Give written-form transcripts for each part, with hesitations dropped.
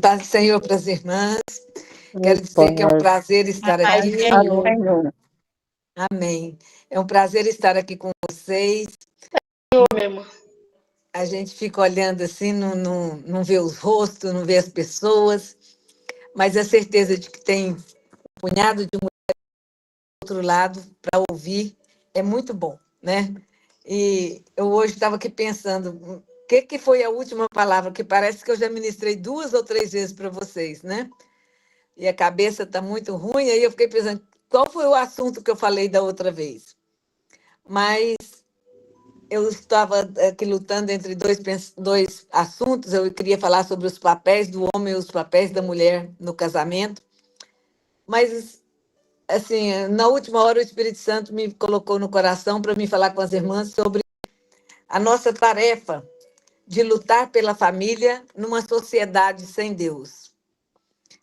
Paz do Senhor para as irmãs. Quero dizer que é um Paz. prazer estar aqui. Senhor. Amém. É um prazer estar aqui com vocês. Minha irmã. A gente fica olhando assim, não vê os rostos, não vê as pessoas, mas a certeza de que tem um punhado de mulher do outro lado para ouvir é muito bom, né? E eu hoje estava aqui pensando, o que foi a última palavra? Que parece que eu já ministrei 2 ou 3 vezes para vocês, né? E a cabeça está muito ruim, aí eu fiquei pensando, qual foi o assunto que eu falei da outra vez? Mas eu estava aqui lutando entre dois assuntos, eu queria falar sobre os papéis do homem e os papéis da mulher no casamento, mas, assim, na última hora o Espírito Santo me colocou no coração para me falar com as irmãs sobre a nossa tarefa de lutar pela família numa sociedade sem Deus.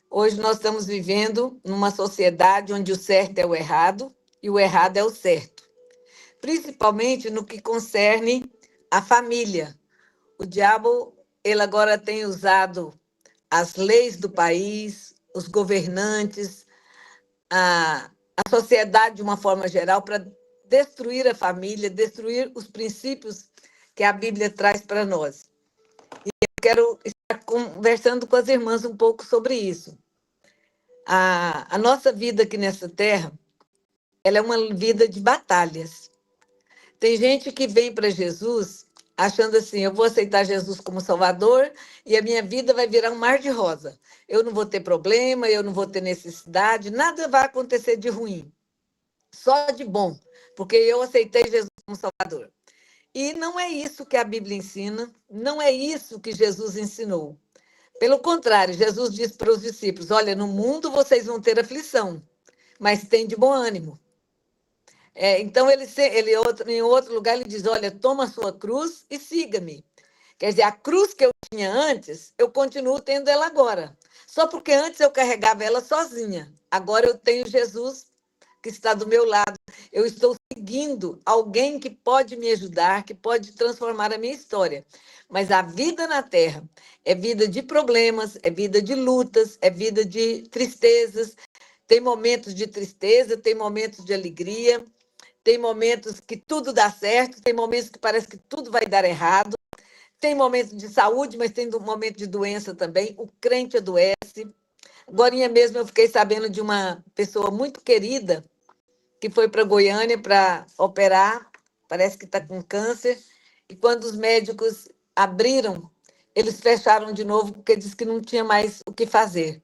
Hoje nós estamos vivendo numa sociedade onde o certo é o errado e o errado é o certo, principalmente no que concerne a família. O diabo, ele agora tem usado as leis do país, os governantes, a sociedade de uma forma geral para destruir a família, destruir os princípios que a Bíblia traz para nós. E eu quero estar conversando com as irmãs um pouco sobre isso. A nossa vida aqui nessa terra, ela é uma vida de batalhas. Tem gente que vem para Jesus achando assim, eu vou aceitar Jesus como Salvador e a minha vida vai virar um mar de rosa. Eu não vou ter problema, eu não vou ter necessidade, nada vai acontecer de ruim, só de bom, porque eu aceitei Jesus como Salvador. E não é isso que a Bíblia ensina, não é isso que Jesus ensinou. Pelo contrário, Jesus disse para os discípulos, olha, no mundo vocês vão ter aflição, mas tem de bom ânimo. Então, em outro lugar, ele diz, olha, toma a sua cruz e siga-me. Quer dizer, a cruz que eu tinha antes, eu continuo tendo ela agora. Só porque antes eu carregava ela sozinha. Agora eu tenho Jesus que está do meu lado. Eu estou seguindo alguém que pode me ajudar, que pode transformar a minha história. Mas a vida na Terra é vida de problemas, é vida de lutas, é vida de tristezas. Tem momentos de tristeza, tem momentos de alegria, tem momentos que tudo dá certo, tem momentos que parece que tudo vai dar errado. Tem momentos de saúde, mas tem momento de doença também. O crente adoece. Agorinha mesmo eu fiquei sabendo de uma pessoa muito querida que foi para Goiânia para operar, parece que está com câncer, e quando os médicos abriram, eles fecharam de novo porque disse que não tinha mais o que fazer.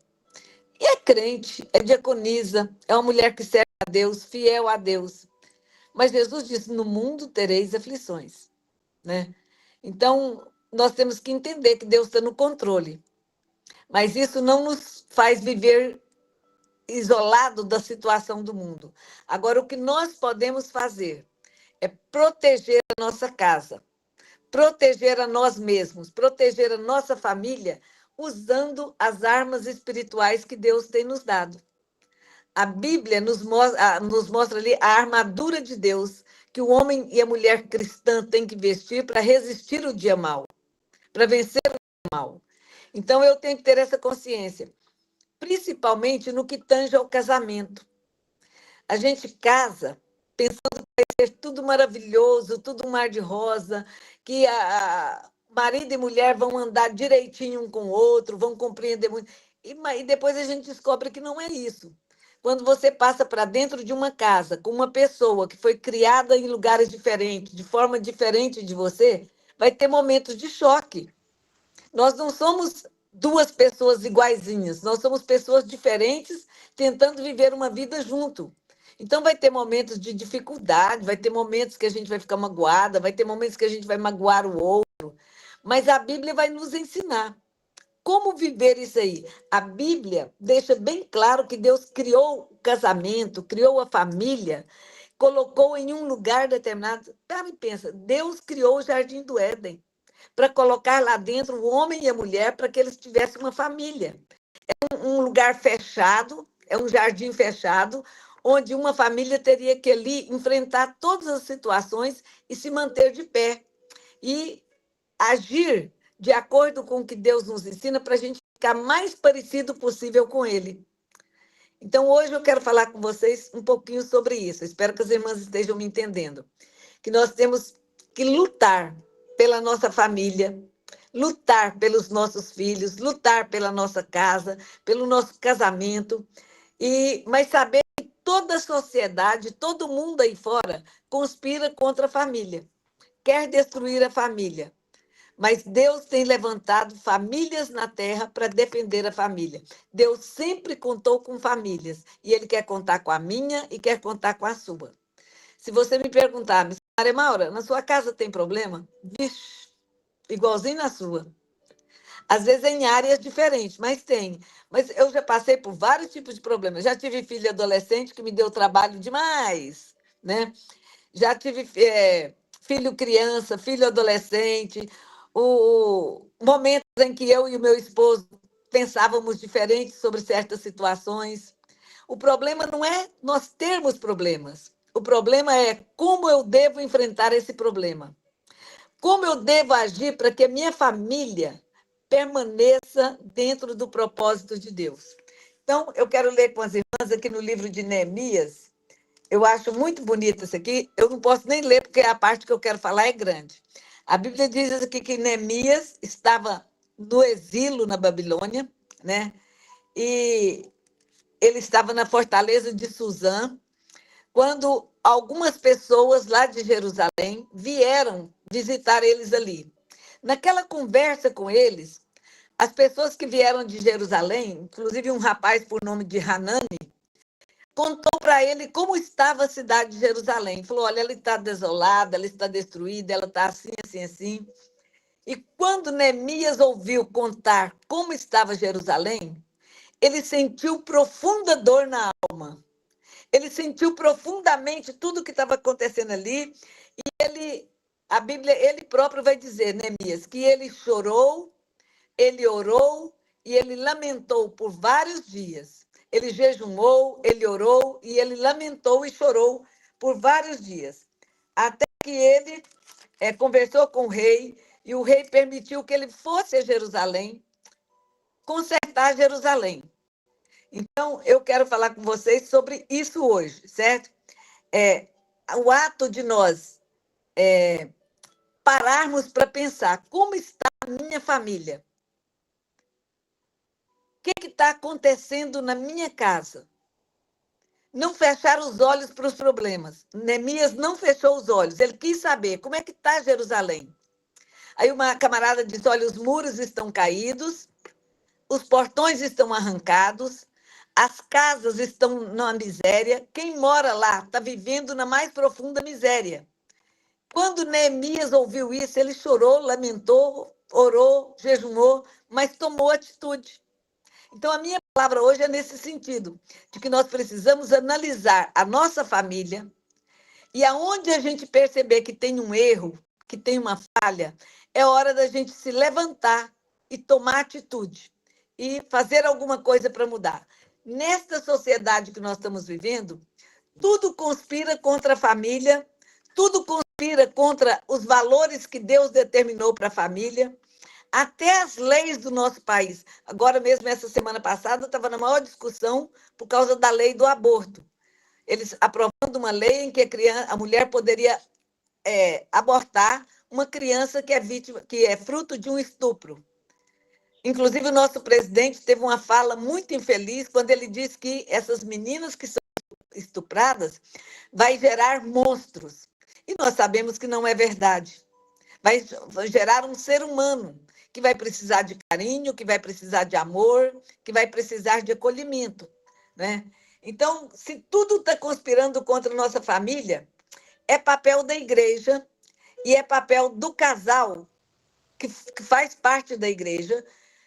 E é crente, é diaconisa, é uma mulher que serve a Deus, fiel a Deus. Mas Jesus disse, no mundo tereis aflições, né? Então, nós temos que entender que Deus está no controle. Mas isso não nos faz viver isolado da situação do mundo. Agora, o que nós podemos fazer é proteger a nossa casa, proteger a nós mesmos, proteger a nossa família, usando as armas espirituais que Deus tem nos dado. A Bíblia nos mostra ali a armadura de Deus que o homem e a mulher cristã têm que vestir para resistir o dia mau, para vencer o dia mau. Então, eu tenho que ter essa consciência, principalmente no que tange ao casamento. A gente casa pensando que vai ser tudo maravilhoso, tudo um mar de rosa, que marido e mulher vão andar direitinho um com o outro, vão compreender muito. E depois a gente descobre que não é isso. Quando você passa para dentro de uma casa com uma pessoa que foi criada em lugares diferentes, de forma diferente de você, vai ter momentos de choque. Nós não somos 2 pessoas iguaizinhas, nós somos pessoas diferentes tentando viver uma vida junto. Então, vai ter momentos de dificuldade, vai ter momentos que a gente vai ficar magoada, vai ter momentos que a gente vai magoar o outro, mas a Bíblia vai nos ensinar como viver isso aí. A Bíblia deixa bem claro que Deus criou o casamento, criou a família, colocou em um lugar determinado. Para e pensa, Deus criou o Jardim do Éden para colocar lá dentro o homem e a mulher para que eles tivessem uma família. É um lugar fechado, é um jardim fechado, onde uma família teria que ali enfrentar todas as situações e se manter de pé. E agir de acordo com o que Deus nos ensina para a gente ficar mais parecido possível com ele. Então, hoje eu quero falar com vocês um pouquinho sobre isso. Espero que as irmãs estejam me entendendo. Que nós temos que lutar pela nossa família, lutar pelos nossos filhos, lutar pela nossa casa, pelo nosso casamento, mas saber que toda a sociedade, todo mundo aí fora, conspira contra a família, quer destruir a família. Mas Deus tem levantado famílias na terra para defender a família. Deus sempre contou com famílias. E Ele quer contar com a minha e quer contar com a sua. Se você me perguntar, Maria Maura, na sua casa tem problema? Vixe, igualzinho na sua. Às vezes em áreas diferentes, mas tem. Mas eu já passei por vários tipos de problemas. Já tive filho adolescente que me deu trabalho demais, né? Já tive filho criança, filho adolescente, momentos em que eu e o meu esposo pensávamos diferentes sobre certas situações. O problema não é nós termos problemas. O problema é como eu devo enfrentar esse problema. Como eu devo agir para que a minha família permaneça dentro do propósito de Deus. Então, eu quero ler com as irmãs aqui no livro de Neemias. Eu acho muito bonito isso aqui. Eu não posso nem ler, porque a parte que eu quero falar é grande. A Bíblia diz aqui que Neemias estava no exílio na Babilônia, né? E ele estava na fortaleza de Suzã, quando algumas pessoas lá de Jerusalém vieram visitar eles ali. Naquela conversa com eles, as pessoas que vieram de Jerusalém, inclusive um rapaz por nome de Hanani, contou para ele como estava a cidade de Jerusalém. Falou: olha, ela está desolada, ela está destruída, ela está assim, assim, assim. E quando Neemias ouviu contar como estava Jerusalém, ele sentiu profunda dor na alma. Ele sentiu profundamente tudo o que estava acontecendo ali. E a Bíblia, ele próprio vai dizer, Neemias, que ele chorou, ele orou e ele lamentou por vários dias. Ele jejuou, ele orou e ele lamentou e chorou por vários dias. Até que ele conversou com o rei e o rei permitiu que ele fosse a Jerusalém, consertar Jerusalém. Então, eu quero falar com vocês sobre isso hoje, certo? O ato de nós pararmos para pensar como está a minha família. O que está acontecendo na minha casa? Não fechar os olhos para os problemas. Neemias não fechou os olhos. Ele quis saber como é que está Jerusalém. Aí uma camarada diz: olha, os muros estão caídos, os portões estão arrancados, as casas estão na miséria. Quem mora lá está vivendo na mais profunda miséria. Quando Neemias ouviu isso, ele chorou, lamentou, orou, jejuou, mas tomou atitude. Então, a minha palavra hoje é nesse sentido, de que nós precisamos analisar a nossa família e aonde a gente perceber que tem um erro, que tem uma falha, é hora da gente se levantar e tomar atitude e fazer alguma coisa para mudar. Nesta sociedade que nós estamos vivendo, tudo conspira contra a família, tudo conspira contra os valores que Deus determinou para a família. Até as leis do nosso país. Agora mesmo, essa semana passada, estava na maior discussão por causa da lei do aborto. Eles aprovando uma lei em que a mulher poderia abortar uma criança que é vítima, que é fruto de um estupro. Inclusive, o nosso presidente teve uma fala muito infeliz quando ele disse que essas meninas que são estupradas vai gerar monstros. E nós sabemos que não é verdade. Vai gerar um ser humano que vai precisar de carinho, que vai precisar de amor, que vai precisar de acolhimento, né? Então, se tudo está conspirando contra a nossa família, é papel da igreja e é papel do casal que faz parte da igreja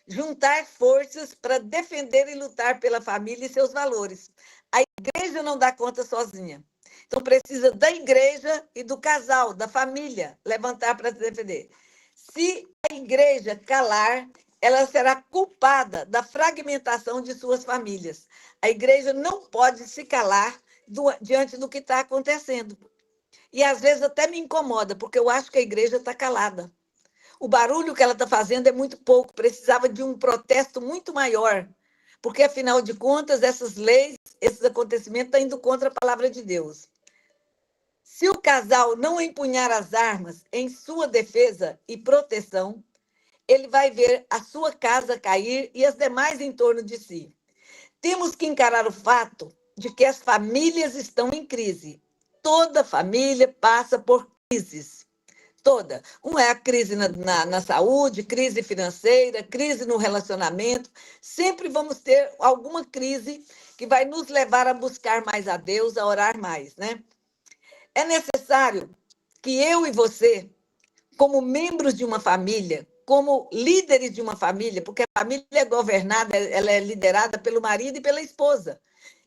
juntar forças para defender e lutar pela família e seus valores. A igreja não dá conta sozinha. Então, precisa da igreja e do casal, da família, levantar para se defender. Se a igreja calar, ela será culpada da fragmentação de suas famílias. A igreja não pode se calar diante do que está acontecendo. E, às vezes, até me incomoda, porque eu acho que a igreja está calada. O barulho que ela está fazendo é muito pouco, precisava de um protesto muito maior, porque, afinal de contas, essas leis, esses acontecimentos estão indo contra a palavra de Deus. Se o casal não empunhar as armas em sua defesa e proteção, ele vai ver a sua casa cair e as demais em torno de si. Temos que encarar o fato de que as famílias estão em crise. Toda família passa por crises. Toda. Uma é a crise na saúde, crise financeira, crise no relacionamento. Sempre vamos ter alguma crise que vai nos levar a buscar mais a Deus, a orar mais, né? É necessário que eu e você, como membros de uma família, como líderes de uma família, porque a família é governada, ela é liderada pelo marido e pela esposa.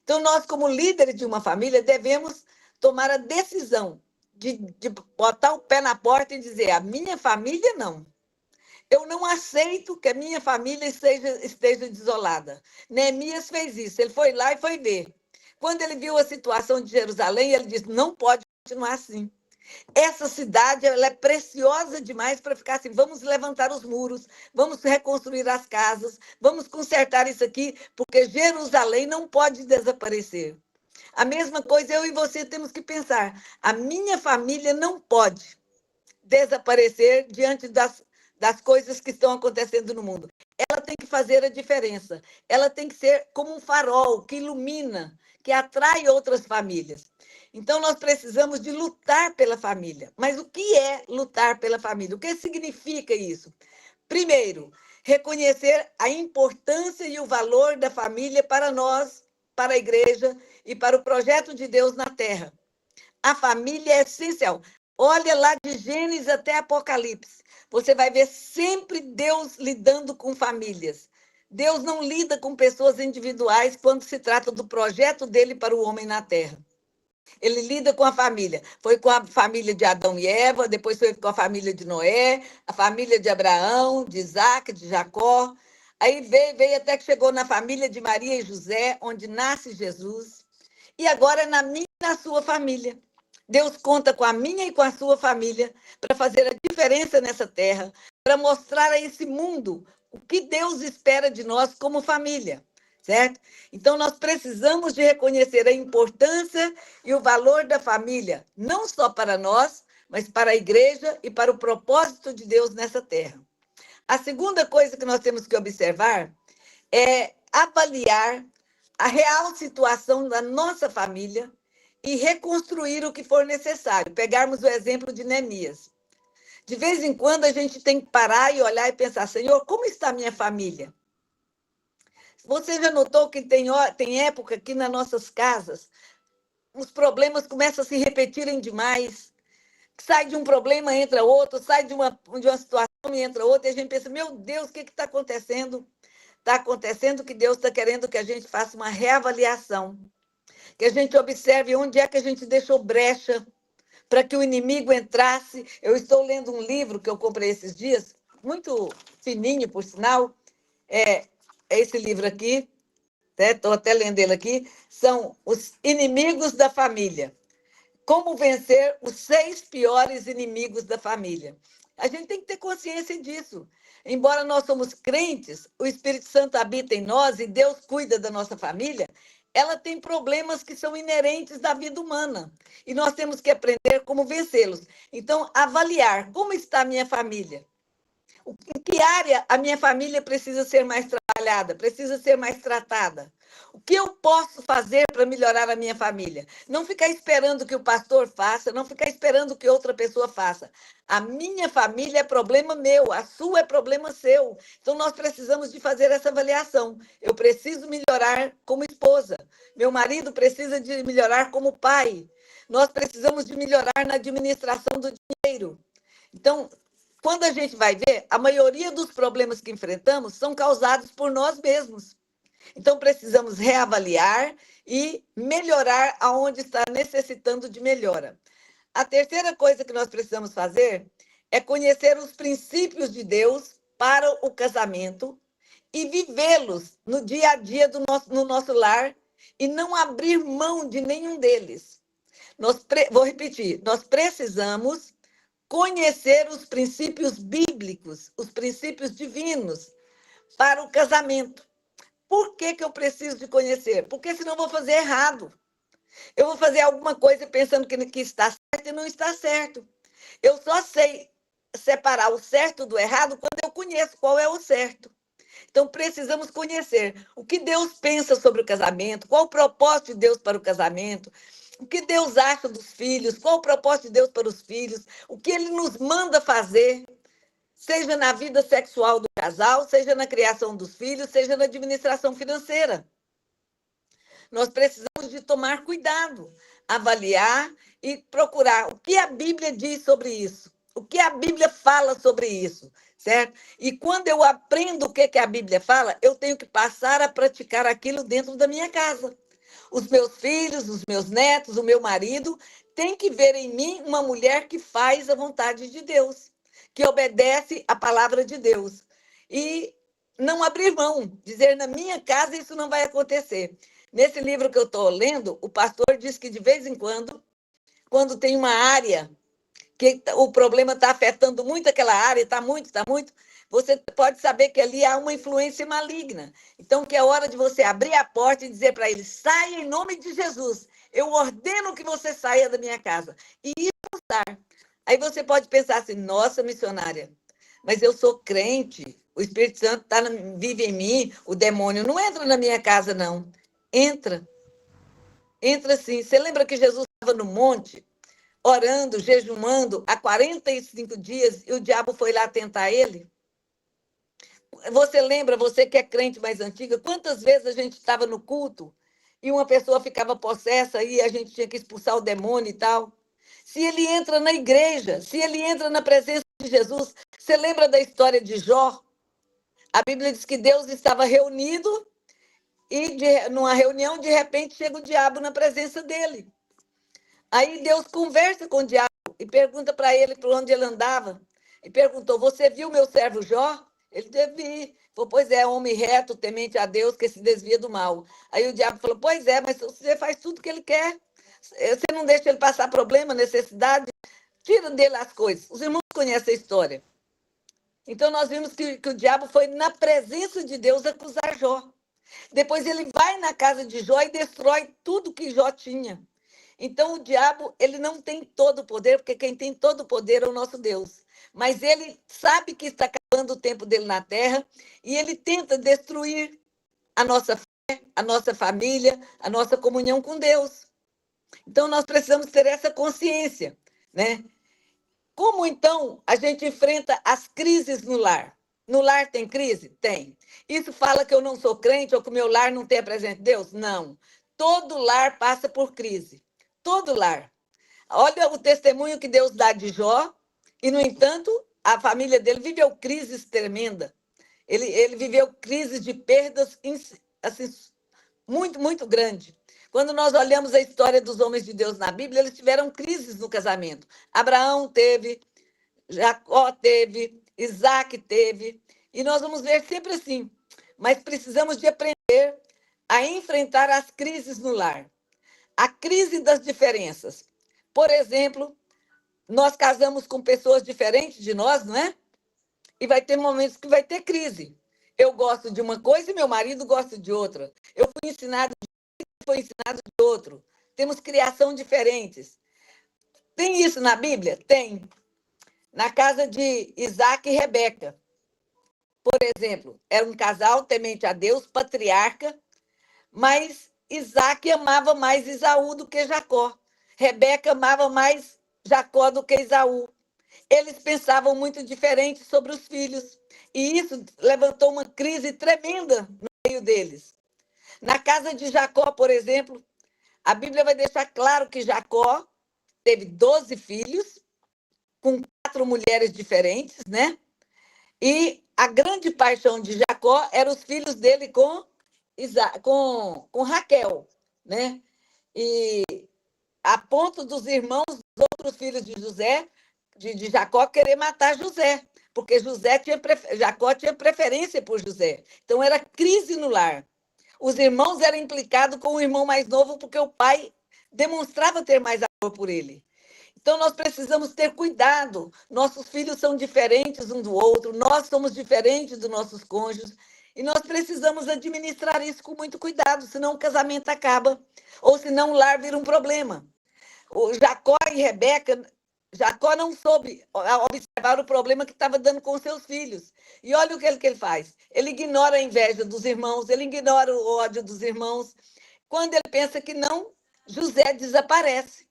Então, nós, como líderes de uma família, devemos tomar a decisão de botar o pé na porta e dizer: a minha família não. Eu não aceito que a minha família esteja desolada. Neemias fez isso, ele foi lá e foi ver. Quando ele viu a situação de Jerusalém, ele disse: não pode continuar assim. Essa cidade ela é preciosa demais para ficar assim. Vamos levantar os muros, vamos reconstruir as casas, vamos consertar isso aqui, porque Jerusalém não pode desaparecer. A mesma coisa eu e você temos que pensar. A minha família não pode desaparecer diante das coisas que estão acontecendo no mundo. Ela tem que fazer a diferença. Ela tem que ser como um farol que ilumina, que atrai outras famílias. Então, nós precisamos de lutar pela família. Mas o que é lutar pela família? O que significa isso? Primeiro, reconhecer a importância e o valor da família para nós, para a igreja e para o projeto de Deus na Terra. A família é essencial. Olha lá de Gênesis até Apocalipse. Você vai ver sempre Deus lidando com famílias. Deus não lida com pessoas individuais quando se trata do projeto dele para o homem na Terra. Ele lida com a família. Foi com a família de Adão e Eva, depois foi com a família de Noé, a família de Abraão, de Isaac, de Jacó. Aí veio até que chegou na família de Maria e José, onde nasce Jesus. E agora na minha e na sua família. Deus conta com a minha e com a sua família para fazer a diferença nessa terra, para mostrar a esse mundo o que Deus espera de nós como família, certo? Então, nós precisamos de reconhecer a importância e o valor da família, não só para nós, mas para a igreja e para o propósito de Deus nessa terra. A segunda coisa que nós temos que observar é avaliar a real situação da nossa família e reconstruir o que for necessário. Pegarmos o exemplo de Neemias. De vez em quando a gente tem que parar e olhar e pensar: Senhor, como está a minha família? Você já notou que tem época que nas nossas casas os problemas começam a se repetirem demais? Sai de um problema, entra outro, sai de uma situação e entra outra, e a gente pensa: meu Deus, o que está acontecendo? Está acontecendo que Deus está querendo que a gente faça uma reavaliação, que a gente observe onde é que a gente deixou brecha para que o inimigo entrasse. Eu estou lendo um livro que eu comprei esses dias, muito fininho, por sinal, é esse livro aqui, estou até lendo ele aqui, são Os Inimigos da Família. Como vencer os 6 piores inimigos da família. A gente tem que ter consciência disso. Embora nós somos crentes, o Espírito Santo habita em nós e Deus cuida da nossa família, ela tem problemas que são inerentes da vida humana. E nós temos que aprender como vencê-los. Então, avaliar como está a minha família. Em que área a minha família precisa ser mais trabalhada, precisa ser mais tratada? O que eu posso fazer para melhorar a minha família? Não ficar esperando que o pastor faça, não ficar esperando que outra pessoa faça. A minha família é problema meu, a sua é problema seu. Então, nós precisamos de fazer essa avaliação. Eu preciso melhorar como esposa. Meu marido precisa de melhorar como pai. Nós precisamos de melhorar na administração do dinheiro. Então, quando a gente vai ver, a maioria dos problemas que enfrentamos são causados por nós mesmos. Então, precisamos reavaliar e melhorar aonde está necessitando de melhora. A terceira coisa que nós precisamos fazer é conhecer os princípios de Deus para o casamento e vivê-los no dia a dia no nosso lar e não abrir mão de nenhum deles. Vou repetir, nós precisamos conhecer os princípios bíblicos, os princípios divinos para o casamento. Por que eu preciso de conhecer? Porque senão eu vou fazer errado. Eu vou fazer alguma coisa pensando que está certo e não está certo. Eu só sei separar o certo do errado quando eu conheço qual é o certo. Então, precisamos conhecer o que Deus pensa sobre o casamento, qual o propósito de Deus para o casamento, o que Deus acha dos filhos, qual o propósito de Deus para os filhos, o que Ele nos manda fazer, seja na vida sexual do casal, seja na criação dos filhos, seja na administração financeira. Nós precisamos de tomar cuidado, avaliar e procurar o que a Bíblia diz sobre isso, o que a Bíblia fala sobre isso, certo? E quando eu aprendo o que a Bíblia fala, eu tenho que passar a praticar aquilo dentro da minha casa. Os meus filhos, os meus netos, o meu marido têm que ver em mim uma mulher que faz a vontade de Deus, que obedece a palavra de Deus. E não abrir mão, dizer na minha casa isso não vai acontecer. Nesse livro que eu estou lendo, o pastor diz que de vez em quando tem uma área que o problema está afetando muito aquela área, está muito, você pode saber que ali há uma influência maligna. Então, que é hora de você abrir a porta e dizer para ele, saia em nome de Jesus. Eu ordeno que você saia da minha casa. E expulsar. Aí você pode pensar assim, nossa, missionária, mas eu sou crente, o Espírito Santo vive em mim, o demônio não entra na minha casa, não. Entra. Entra sim. Você lembra que Jesus estava no monte, orando, jejuando, há 45 dias, e o diabo foi lá tentar ele? Você lembra, você que é crente mais antiga, quantas vezes a gente estava no culto e uma pessoa ficava possessa e a gente tinha que expulsar o demônio e tal? Se ele entra na igreja, se ele entra na presença de Jesus, você lembra da história de Jó? A Bíblia diz que Deus estava reunido e numa reunião, de repente, chega o diabo na presença dele. Aí Deus conversa com o diabo e pergunta para ele por onde ele andava. E perguntou, você viu meu servo Jó? Ele disse, vi. Falou, pois é, homem reto, temente a Deus, que se desvia do mal. Aí o diabo falou, pois é, mas você faz tudo que ele quer. Você não deixa ele passar problema, necessidade, tira dele as coisas. Os irmãos conhecem a história. Então, nós vimos que o diabo foi na presença de Deus acusar Jó. Depois ele vai na casa de Jó e destrói tudo que Jó tinha. Então, o diabo, ele não tem todo o poder, porque quem tem todo o poder é o nosso Deus. Mas ele sabe que está acabando o tempo dele na terra e ele tenta destruir a nossa fé, a nossa família, a nossa comunhão com Deus. Então, nós precisamos ter essa consciência, né? Como, então, a gente enfrenta as crises no lar? No lar tem crise? Tem. Isso fala que eu não sou crente ou que o meu lar não tem a presença de Deus? Não. Todo lar passa por crise. Todo lar. Olha o testemunho que Deus dá de Jó, e, no entanto, a família dele viveu crises tremendas. Ele viveu crises de perdas assim, muito, muito grande. Quando nós olhamos a história dos homens de Deus na Bíblia, eles tiveram crises no casamento. Abraão teve, Jacó teve, Isaac teve, e nós vamos ver sempre assim. Mas precisamos de aprender a enfrentar as crises no lar. A crise das diferenças. Por exemplo, nós casamos com pessoas diferentes de nós, não é? E vai ter momentos que vai ter crise. Eu gosto de uma coisa e meu marido gosta de outra. Eu fui ensinado de um, foi ensinado de outro. Temos criação diferentes. Tem isso na Bíblia? Tem. Na casa de Isaac e Rebeca, por exemplo, era um casal temente a Deus, patriarca, mas Isaac amava mais Esaú do que Jacó. Rebeca amava mais Jacó do que Esaú. Eles pensavam muito diferente sobre os filhos. E isso levantou uma crise tremenda no meio deles. Na casa de Jacó, por exemplo, a Bíblia vai deixar claro que Jacó teve 12 filhos, com 4 mulheres diferentes, né? E a grande paixão de Jacó eram os filhos dele com Raquel, né? E a ponto dos irmãos dos outros filhos de José, de Jacó, querer matar José, porque Jacó tinha preferência por José. Então, era crise no lar. Os irmãos eram implicados com o irmão mais novo, porque o pai demonstrava ter mais amor por ele. Então, nós precisamos ter cuidado. Nossos filhos são diferentes um do outro, nós somos diferentes dos nossos cônjuges, e nós precisamos administrar isso com muito cuidado, senão o casamento acaba, ou senão o lar vira um problema. O Jacó e Rebeca, Jacó não soube observar o problema que estava dando com seus filhos. E olha o que ele faz. Ele ignora a inveja dos irmãos, ele ignora o ódio dos irmãos. Quando ele pensa que não, José desaparece.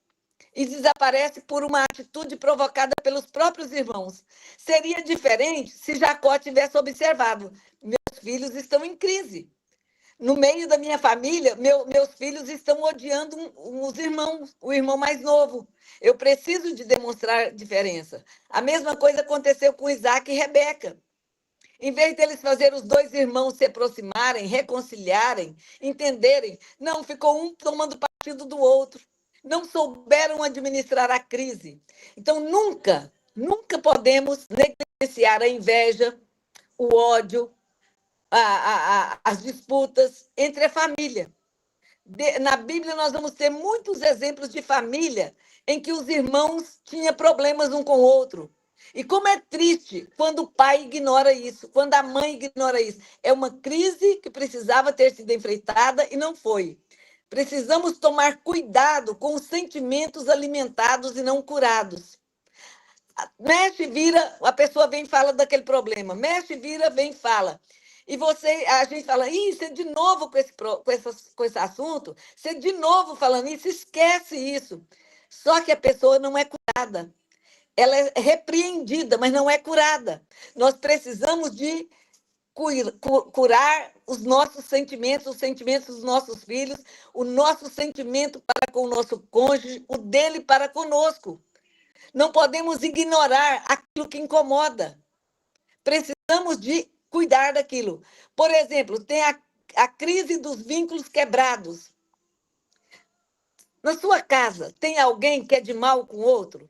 E desaparece por uma atitude provocada pelos próprios irmãos. Seria diferente se Jacó tivesse observado: meus filhos estão em crise. No meio da minha família, meus filhos estão odiando os irmãos, o irmão mais novo. Eu preciso de demonstrar diferença. A mesma coisa aconteceu com Isaac e Rebeca. Em vez deles fazer os dois irmãos se aproximarem, reconciliarem, entenderem, não, ficou um tomando partido do outro. Não souberam administrar a crise. Então, nunca podemos negligenciar a inveja, o ódio, as disputas entre a família. Na Bíblia, nós vamos ter muitos exemplos de família em que os irmãos tinham problemas um com o outro. E como é triste quando o pai ignora isso, quando a mãe ignora isso. É uma crise que precisava ter sido enfrentada e não foi. Precisamos tomar cuidado com os sentimentos alimentados e não curados. Mexe, vira, a pessoa vem e fala daquele problema. Mexe, vira, vem e fala. E a gente fala, ih, você de novo com esse assunto, você de novo falando isso, esquece isso. Só que a pessoa não é curada. Ela é repreendida, mas não é curada. Nós precisamos de curar os nossos sentimentos, os sentimentos dos nossos filhos, o nosso sentimento para com o nosso cônjuge, o dele para conosco. Não podemos ignorar aquilo que incomoda. Precisamos de cuidar daquilo. Por exemplo, tem a crise dos vínculos quebrados. Na sua casa, tem alguém que é de mal com o outro?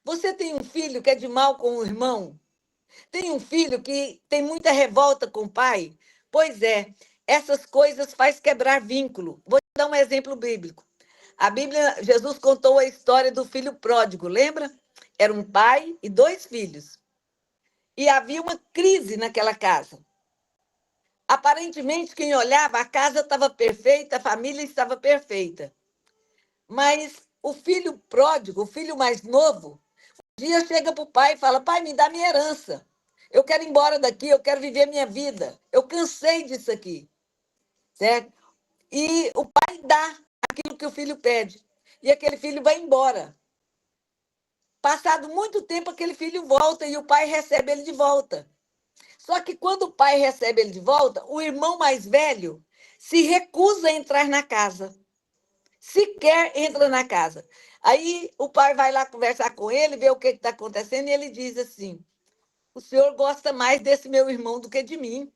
Você tem um filho que é de mal com o irmão? Tem um filho que tem muita revolta com o pai? Pois é, essas coisas faz quebrar vínculo. Vou te dar um exemplo bíblico. A Bíblia, Jesus contou a história do filho pródigo, lembra? Era um pai e dois filhos. E havia uma crise naquela casa. Aparentemente, quem olhava, a casa estava perfeita, a família estava perfeita. Mas o filho pródigo, o filho mais novo, um dia chega para o pai e fala: pai, me dá minha herança. Eu quero ir embora daqui, eu quero viver minha vida. Eu cansei disso aqui. Certo? E o pai dá aquilo que o filho pede. E aquele filho vai embora. Passado muito tempo, aquele filho volta e o pai recebe ele de volta. Só que quando o pai recebe ele de volta, o irmão mais velho se recusa a entrar na casa. Sequer entra na casa. Aí o pai vai lá conversar com ele, ver o que está acontecendo, e ele diz assim: o senhor gosta mais desse meu irmão do que de mim.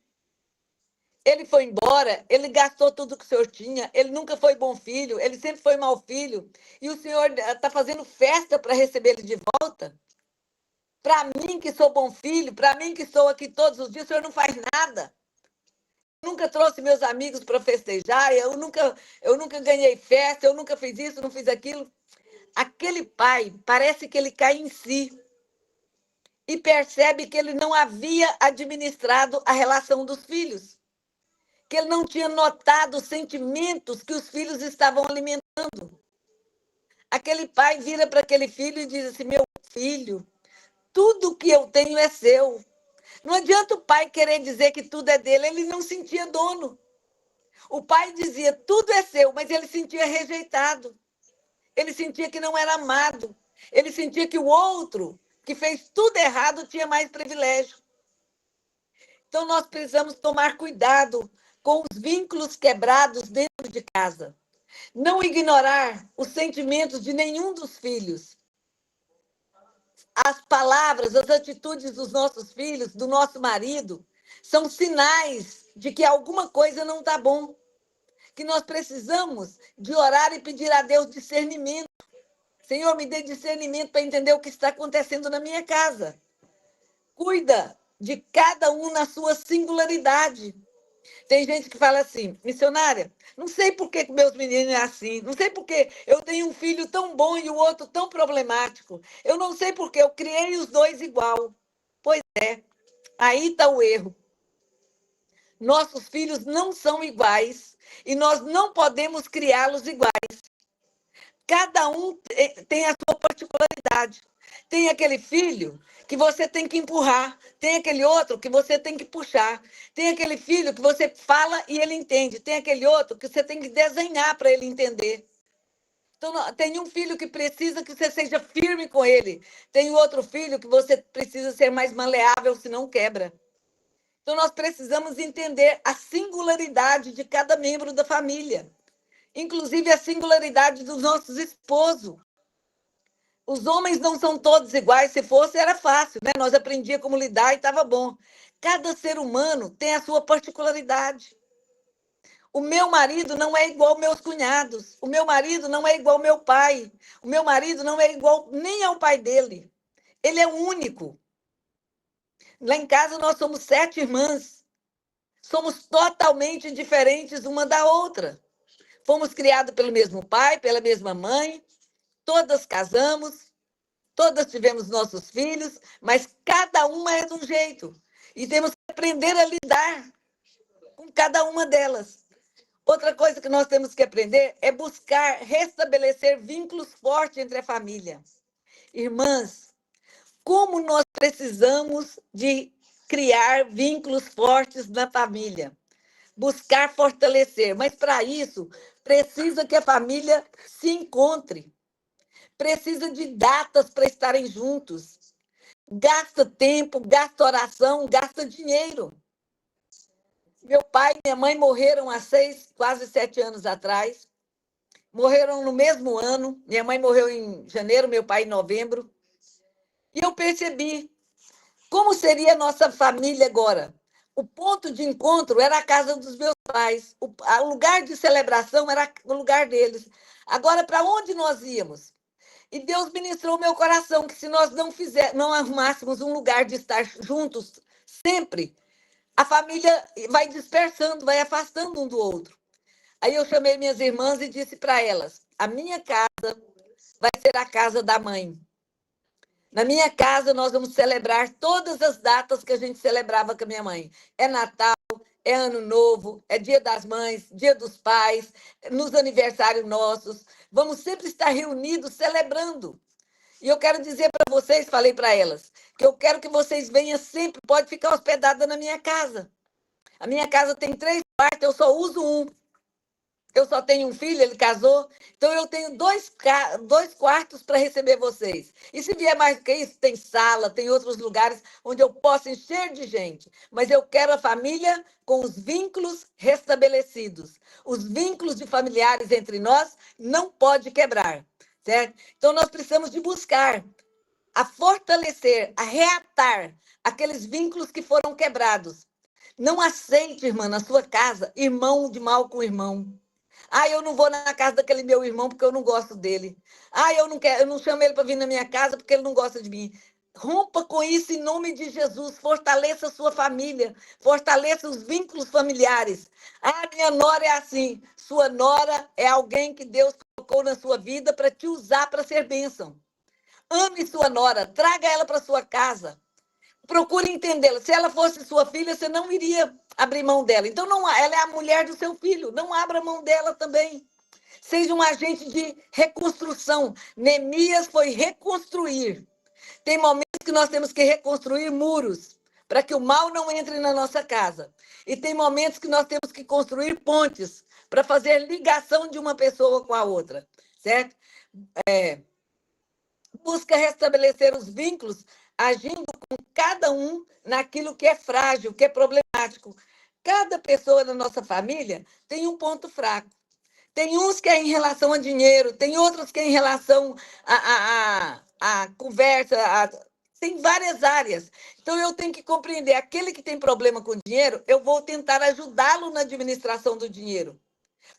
Ele foi embora, ele gastou tudo que o senhor tinha, ele nunca foi bom filho, ele sempre foi mau filho, e o senhor está fazendo festa para receber ele de volta? Para mim, que sou bom filho, para mim, que estou aqui todos os dias, o senhor não faz nada. Eu nunca trouxe meus amigos para festejar, eu nunca ganhei festa, eu nunca fiz isso, não fiz aquilo. Aquele pai, parece que ele cai em si e percebe que ele não havia administrado a relação dos filhos, que ele não tinha notado os sentimentos que os filhos estavam alimentando. Aquele pai vira para aquele filho e diz assim: meu filho, tudo que eu tenho é seu. Não adianta o pai querer dizer que tudo é dele, ele não sentia dono. O pai dizia: tudo é seu, mas ele sentia rejeitado. Ele sentia que não era amado. Ele sentia que o outro, que fez tudo errado, tinha mais privilégio. Então, nós precisamos tomar cuidado com os vínculos quebrados dentro de casa. Não ignorar os sentimentos de nenhum dos filhos. As palavras, as atitudes dos nossos filhos, do nosso marido, são sinais de que alguma coisa não está bom. Que nós precisamos de orar e pedir a Deus discernimento. Senhor, me dê discernimento para entender o que está acontecendo na minha casa. Cuida de cada um na sua singularidade. Tem gente que fala assim, missionária, não sei por que meus meninos é assim, não sei por que eu tenho um filho tão bom e o outro tão problemático. Eu não sei por que eu criei os dois igual. Pois é, aí está o erro. Nossos filhos não são iguais e nós não podemos criá-los iguais. Cada um tem a sua particularidade. Tem aquele filho que você tem que empurrar, tem aquele outro que você tem que puxar, tem aquele filho que você fala e ele entende, tem aquele outro que você tem que desenhar para ele entender. Então, tem um filho que precisa que você seja firme com ele, tem outro filho que você precisa ser mais maleável, senão quebra. Então, nós precisamos entender a singularidade de cada membro da família, inclusive a singularidade dos nossos esposos. Os homens não são todos iguais, se fosse era fácil, né? Nós aprendíamos como lidar e estava bom. Cada ser humano tem a sua particularidade. O meu marido não é igual aos meus cunhados. O meu marido não é igual ao meu pai. O meu marido não é igual nem ao pai dele. Ele é único. Lá em casa nós somos 7 irmãs. Somos totalmente diferentes uma da outra. Fomos criados pelo mesmo pai, pela mesma mãe. Todas casamos. Todas tivemos nossos filhos, mas cada uma é de um jeito. E temos que aprender a lidar com cada uma delas. Outra coisa que nós temos que aprender é buscar restabelecer vínculos fortes entre a família. Irmãs, como nós precisamos de criar vínculos fortes na família. Buscar fortalecer, mas para isso precisa que a família se encontre. Precisa de datas para estarem juntos. Gasta tempo, gasta oração, gasta dinheiro. Meu pai e minha mãe morreram há 6, quase 7 anos atrás. Morreram no mesmo ano. Minha mãe morreu em janeiro, meu pai em novembro. E eu percebi como seria a nossa família agora. O ponto de encontro era a casa dos meus pais. O lugar de celebração era o lugar deles. Agora, para onde nós íamos? E Deus ministrou meu coração que se nós não arrumássemos um lugar de estar juntos sempre, a família vai dispersando, vai afastando um do outro. Aí eu chamei minhas irmãs e disse para elas: a minha casa vai ser a casa da mãe. Na minha casa, nós vamos celebrar todas as datas que a gente celebrava com a minha mãe. É Natal, é Ano Novo, é Dia das Mães, Dia dos Pais, nos aniversários nossos. Vamos sempre estar reunidos celebrando. E eu quero dizer para vocês, falei para elas, que eu quero que vocês venham sempre, pode ficar hospedada na minha casa. A minha casa tem 3 quartos, eu só uso um. Eu só tenho um filho, ele casou, então eu tenho 2 quartos para receber vocês. E se vier mais do que isso, tem sala, tem outros lugares onde eu posso encher de gente. Mas eu quero a família com os vínculos restabelecidos. Os vínculos de familiares entre nós não pode quebrar, certo? Então nós precisamos de buscar a fortalecer, a reatar aqueles vínculos que foram quebrados. Não aceite, irmã, na sua casa, irmão de mal com irmão. Ah, eu não vou na casa daquele meu irmão porque eu não gosto dele. Ah, eu não quero, eu não chamo ele para vir na minha casa porque ele não gosta de mim. Rompa com isso em nome de Jesus. Fortaleça a sua família. Fortaleça os vínculos familiares. Ah, minha nora é assim. Sua nora é alguém que Deus colocou na sua vida para te usar para ser bênção. Ame sua nora. Traga ela para sua casa. Procure entendê-la. Se ela fosse sua filha, você não iria abrir mão dela. Então, não, ela é a mulher do seu filho. Não abra mão dela também. Seja um agente de reconstrução. Neemias foi reconstruir. Tem momentos que nós temos que reconstruir muros para que o mal não entre na nossa casa. E tem momentos que nós temos que construir pontes para fazer ligação de uma pessoa com a outra, certo? Busca restabelecer os vínculos, agindo com cada um naquilo que é frágil, que é problemático. Cada pessoa da nossa família tem um ponto fraco. Tem uns que é em relação a dinheiro, tem outros que é em relação a conversa, tem várias áreas. Então, eu tenho que compreender, aquele que tem problema com dinheiro, eu vou tentar ajudá-lo na administração do dinheiro.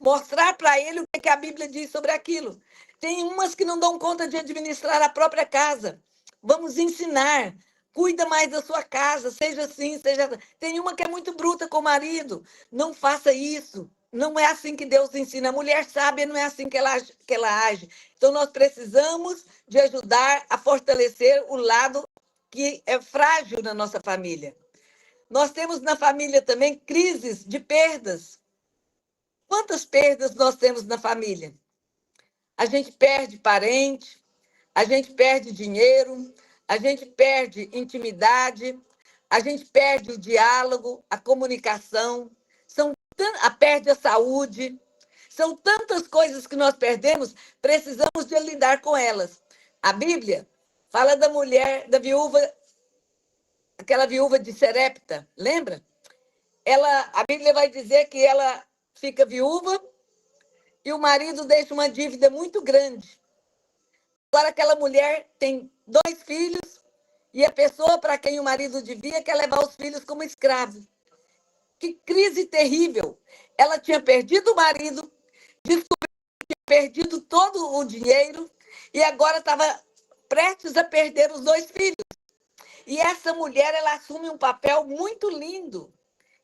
Mostrar para ele o que a Bíblia diz sobre aquilo. Tem umas que não dão conta de administrar a própria casa. Vamos ensinar. Cuida mais da sua casa, seja assim, seja. Tem uma que é muito bruta com o marido. Não faça isso. Não é assim que Deus ensina. A mulher sábia não é assim que ela age. Então, nós precisamos de ajudar a fortalecer o lado que é frágil na nossa família. Nós temos na família também crises de perdas. Quantas perdas nós temos na família? A gente perde parente, a gente perde dinheiro, a gente perde intimidade, a gente perde o diálogo, a comunicação, perde a saúde. São tantas coisas que nós perdemos, precisamos de lidar com elas. A Bíblia fala da mulher, da viúva, aquela viúva de Serepta, lembra? A Bíblia vai dizer que ela fica viúva e o marido deixa uma dívida muito grande. Agora, aquela mulher tem 2 filhos e a pessoa para quem o marido devia quer levar os filhos como escravo. Que crise terrível! Ela tinha perdido o marido, descobriu que tinha perdido todo o dinheiro e agora estava prestes a perder os 2 filhos. E essa mulher, ela assume um papel muito lindo.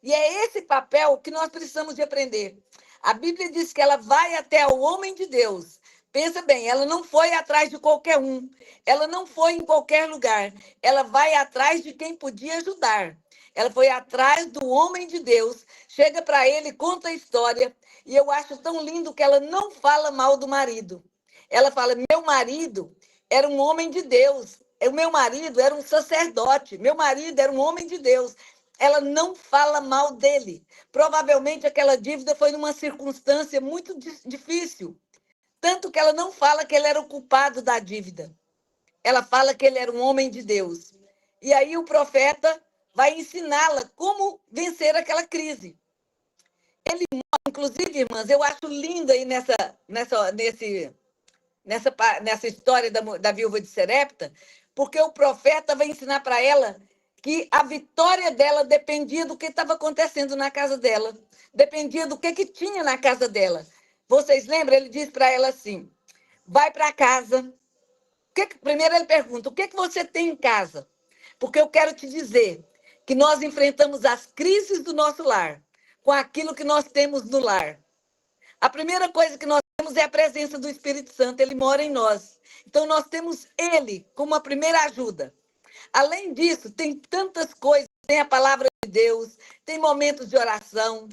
E é esse papel que nós precisamos de aprender. A Bíblia diz que ela vai até o homem de Deus. Pensa bem, ela não foi atrás de qualquer um. Ela não foi em qualquer lugar. Ela vai atrás de quem podia ajudar. Ela foi atrás do homem de Deus. Chega para ele, conta a história. E eu acho tão lindo que ela não fala mal do marido. Ela fala: meu marido era um homem de Deus. O meu marido era um sacerdote. Meu marido era um homem de Deus. Ela não fala mal dele. Provavelmente aquela dívida foi numa circunstância muito difícil. Tanto que ela não fala que ele era o culpado da dívida. Ela fala que ele era um homem de Deus. E aí o profeta vai ensiná-la como vencer aquela crise. Ele, inclusive, irmãs, eu acho lindo aí nessa história da viúva de Serepta, porque o profeta vai ensinar para ela que a vitória dela dependia do que estava acontecendo na casa dela, dependia do que tinha na casa dela. Vocês lembram? Ele diz para ela assim: vai para casa. Primeiro ele pergunta: o que você tem em casa? Porque eu quero te dizer que nós enfrentamos as crises do nosso lar com aquilo que nós temos no lar. A primeira coisa que nós temos é a presença do Espírito Santo, ele mora em nós. Então, nós temos ele como a primeira ajuda. Além disso, tem tantas coisas, tem a palavra de Deus, tem momentos de oração,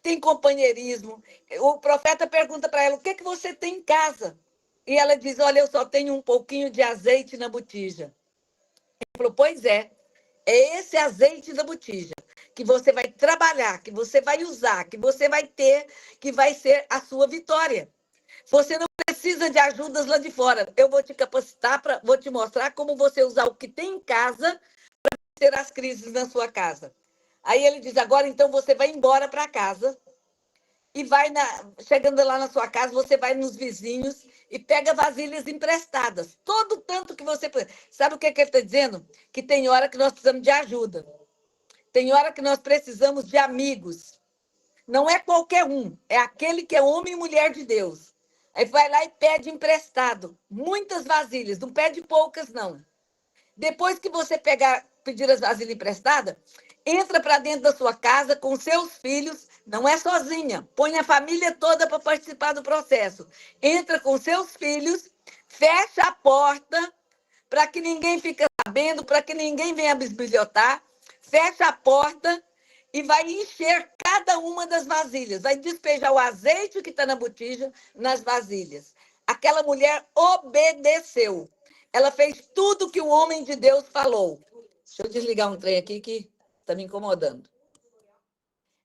tem companheirismo. O profeta pergunta para ela: o que você tem em casa? E ela diz: olha, eu só tenho um pouquinho de azeite na botija. Ele falou: pois é esse azeite da botija que você vai trabalhar, que você vai usar, que você vai ter, que vai ser a sua vitória. Você não precisa de ajudas lá de fora. Eu vou te capacitar, vou te mostrar como você usar o que tem em casa para ter as crises na sua casa. Aí ele diz: agora então você vai embora para casa e chegando lá na sua casa, você vai nos vizinhos e pega vasilhas emprestadas. Todo tanto que você... Sabe o que ele está dizendo? Que tem hora que nós precisamos de ajuda. Tem hora que nós precisamos de amigos. Não é qualquer um, é aquele que é homem e mulher de Deus. Aí vai lá e pede emprestado. Muitas vasilhas, não pede poucas, não. Depois que você pedir as vasilhas emprestadas, entra para dentro da sua casa com seus filhos, não é sozinha, põe a família toda para participar do processo. Entra com seus filhos, fecha a porta para que ninguém fique sabendo, para que ninguém venha bisbilhotar, fecha a porta e vai encher cada uma das vasilhas, vai despejar o azeite que está na botija nas vasilhas. Aquela mulher obedeceu. Ela fez tudo que o homem de Deus falou. Deixa eu desligar um trem aqui que está me incomodando.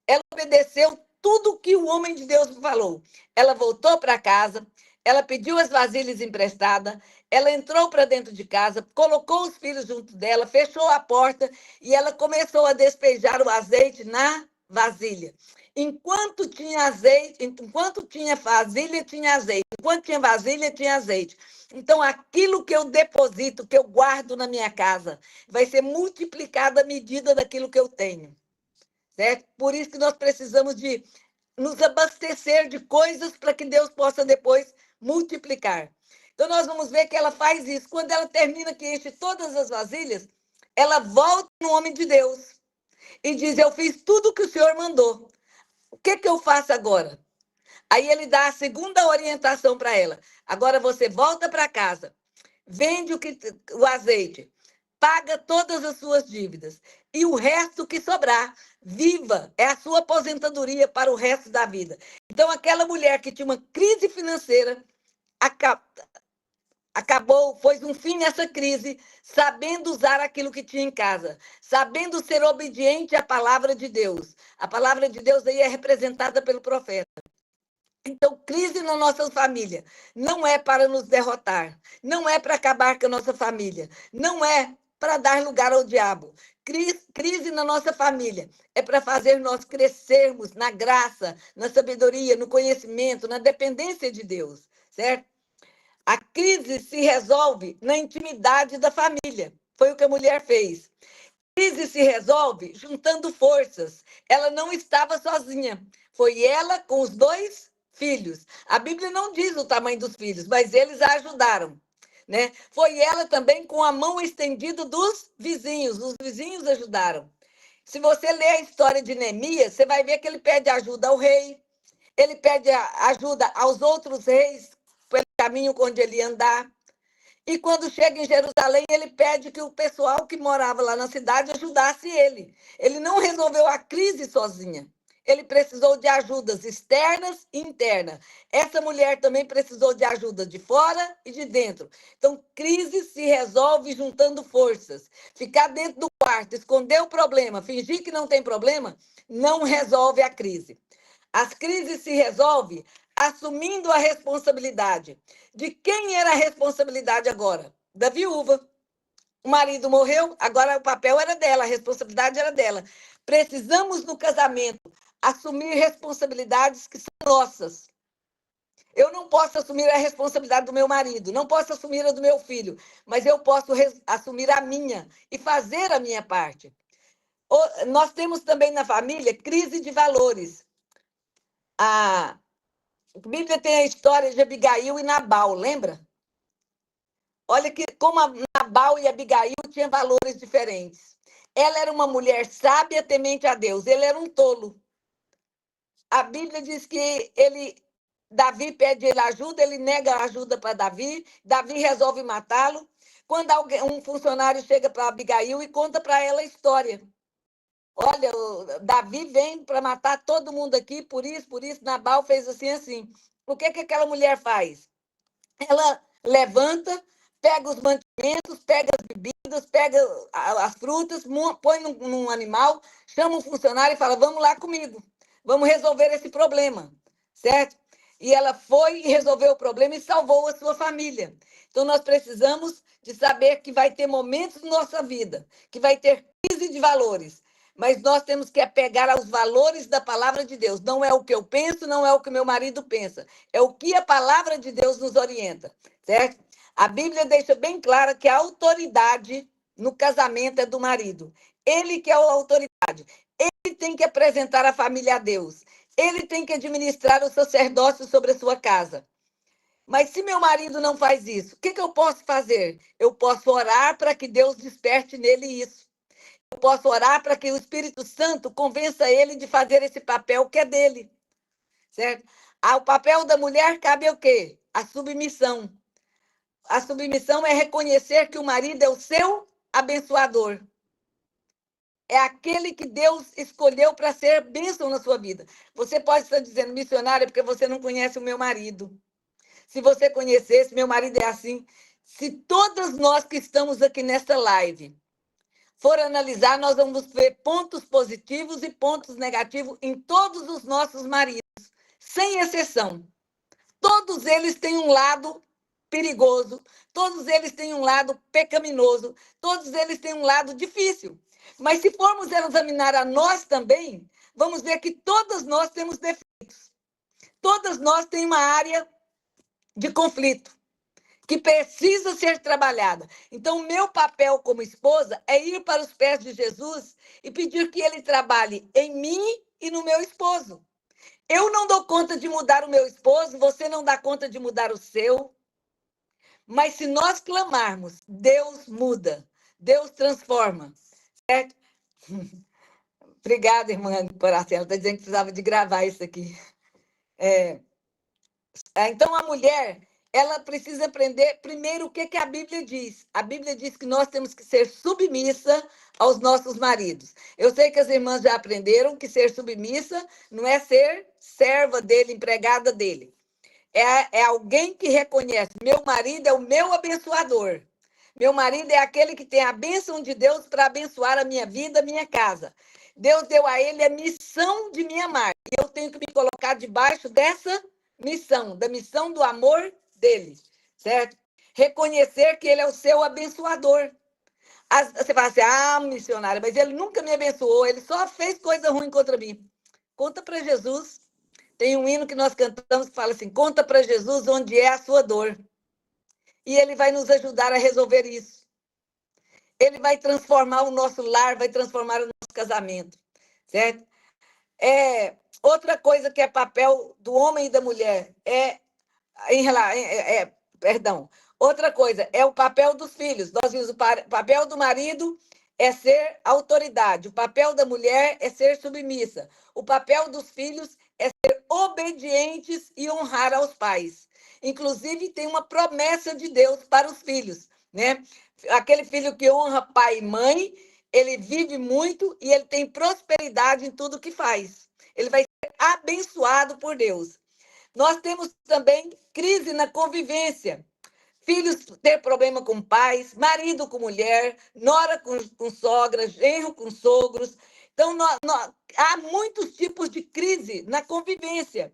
Ela obedeceu tudo que o homem de Deus falou. Ela voltou para casa, ela pediu as vasilhas emprestadas, ela entrou para dentro de casa, colocou os filhos junto dela, fechou a porta e ela começou a despejar o azeite na vasilha. Enquanto tinha azeite, enquanto tinha vasilha, tinha azeite. Enquanto tinha vasilha, tinha azeite. Então, aquilo que eu deposito, que eu guardo na minha casa, vai ser multiplicado à medida daquilo que eu tenho. Certo? Por isso que nós precisamos de nos abastecer de coisas para que Deus possa depois multiplicar. Então, nós vamos ver que ela faz isso. Quando ela termina que enche todas as vasilhas, ela volta no homem de Deus e diz: eu fiz tudo o que o Senhor mandou. O que eu faço agora? Aí ele dá a segunda orientação para ela. Agora você volta para casa, vende o azeite, paga todas as suas dívidas e o resto que sobrar, viva, é a sua aposentadoria para o resto da vida. Então, aquela mulher que tinha uma crise financeira acabou, pôs um fim nessa crise, sabendo usar aquilo que tinha em casa, sabendo ser obediente à palavra de Deus. A palavra de Deus aí é representada pelo profeta. Então, crise na nossa família não é para nos derrotar, não é para acabar com a nossa família, não é para dar lugar ao diabo. Crise na nossa família é para fazer nós crescermos na graça, na sabedoria, no conhecimento, na dependência de Deus, certo? A crise se resolve na intimidade da família. Foi o que a mulher fez. A crise se resolve juntando forças. Ela não estava sozinha. Foi ela com os 2 filhos. A Bíblia não diz o tamanho dos filhos, mas eles a ajudaram. Né? Foi ela também com a mão estendida dos vizinhos. Os vizinhos ajudaram. Se você ler a história de Neemias, você vai ver que ele pede ajuda ao rei, ele pede ajuda aos outros reis pelo caminho onde ele ia andar. E quando chega em Jerusalém, ele pede que o pessoal que morava lá na cidade ajudasse ele. Ele não resolveu a crise sozinha. Ele precisou de ajudas externas e internas. Essa mulher também precisou de ajuda de fora e de dentro. Então, crise se resolve juntando forças. Ficar dentro do quarto, esconder o problema, fingir que não tem problema, não resolve a crise. As crises se resolvem assumindo a responsabilidade. De quem era a responsabilidade agora? Da viúva. O marido morreu, agora o papel era dela, a responsabilidade era dela. Precisamos, no casamento, assumir responsabilidades que são nossas. Eu não posso assumir a responsabilidade do meu marido, não posso assumir a do meu filho, mas eu posso assumir a minha e fazer a minha parte. Nós temos também na família crise de valores. A Bíblia tem a história de Abigail e Nabal, lembra? Olha que como Nabal e Abigail tinham valores diferentes. Ela era uma mulher sábia, temente a Deus. Ele era um tolo. A Bíblia diz que Davi pede ele ajuda, ele nega a ajuda para Davi. Davi resolve matá-lo. Quando um funcionário chega para Abigail e conta para ela a história. Olha, Davi vem para matar todo mundo aqui, por isso, Nabal fez assim, assim. O que aquela mulher faz? Ela levanta, pega os mantimentos, pega as bebidas, pega as frutas, põe num animal, chama um funcionário e fala: vamos lá comigo, vamos resolver esse problema, certo? E ela foi e resolveu o problema e salvou a sua família. Então, nós precisamos de saber que vai ter momentos na nossa vida, que vai ter crise de valores, mas nós temos que apegar aos valores da palavra de Deus. Não é o que eu penso, não é o que meu marido pensa. É o que a palavra de Deus nos orienta, certo? A Bíblia deixa bem clara que a autoridade no casamento é do marido. Ele que é a autoridade. Ele tem que apresentar a família a Deus. Ele tem que administrar o sacerdócio sobre a sua casa. Mas se meu marido não faz isso, o que eu posso fazer? Eu posso orar para que Deus desperte nele isso. Eu posso orar para que o Espírito Santo convença ele de fazer esse papel que é dele, certo? O papel da mulher cabe o quê? A submissão. A submissão é reconhecer que o marido é o seu abençoador. É aquele que Deus escolheu para ser bênção na sua vida. Você pode estar dizendo, missionária, porque você não conhece o meu marido. Se você conhecesse, meu marido é assim. Se todas nós que estamos aqui nesta live for analisar, nós vamos ver pontos positivos e pontos negativos em todos os nossos maridos, sem exceção. Todos eles têm um lado perigoso, todos eles têm um lado pecaminoso, todos eles têm um lado difícil. Mas se formos examinar a nós também, vamos ver que todas nós temos defeitos. Todas nós temos uma área de conflito que precisa ser trabalhada. Então, o meu papel como esposa é ir para os pés de Jesus e pedir que ele trabalhe em mim e no meu esposo. Eu não dou conta de mudar o meu esposo, você não dá conta de mudar o seu. Mas se nós clamarmos, Deus muda. Deus transforma, certo? Obrigada, irmã Poracela, está dizendo que precisava de gravar isso aqui. Então, a mulher, ela precisa aprender, primeiro, o que a Bíblia diz. A Bíblia diz que nós temos que ser submissa aos nossos maridos. Eu sei que as irmãs já aprenderam que ser submissa não é ser serva dele, empregada dele. É alguém que reconhece, meu marido é o meu abençoador. Meu marido é aquele que tem a bênção de Deus para abençoar a minha vida, a minha casa. Deus deu a ele a missão de me amar. E eu tenho que me colocar debaixo dessa missão, da missão do amor dele, certo? Reconhecer que ele é o seu abençoador. Você fala assim, missionária, mas ele nunca me abençoou, ele só fez coisa ruim contra mim. Conta para Jesus. Tem um hino que nós cantamos que fala assim, conta para Jesus onde é a sua dor. E ele vai nos ajudar a resolver isso. Ele vai transformar o nosso lar, vai transformar o nosso casamento, certo? Outra coisa que é papel do homem e da mulher perdão. Outra coisa é o papel dos filhos. Nós vimos o papel do marido é ser autoridade, o papel da mulher é ser submissa, o papel dos filhos é ser obedientes e honrar aos pais. Inclusive, tem uma promessa de Deus para os filhos, né? Aquele filho que honra pai e mãe, ele vive muito e ele tem prosperidade em tudo que faz. Ele vai ser abençoado por Deus. Nós temos também crise na convivência. Filhos ter problema com pais, marido com mulher, nora com sogra, genro com sogros. Então, há muitos tipos de crise na convivência.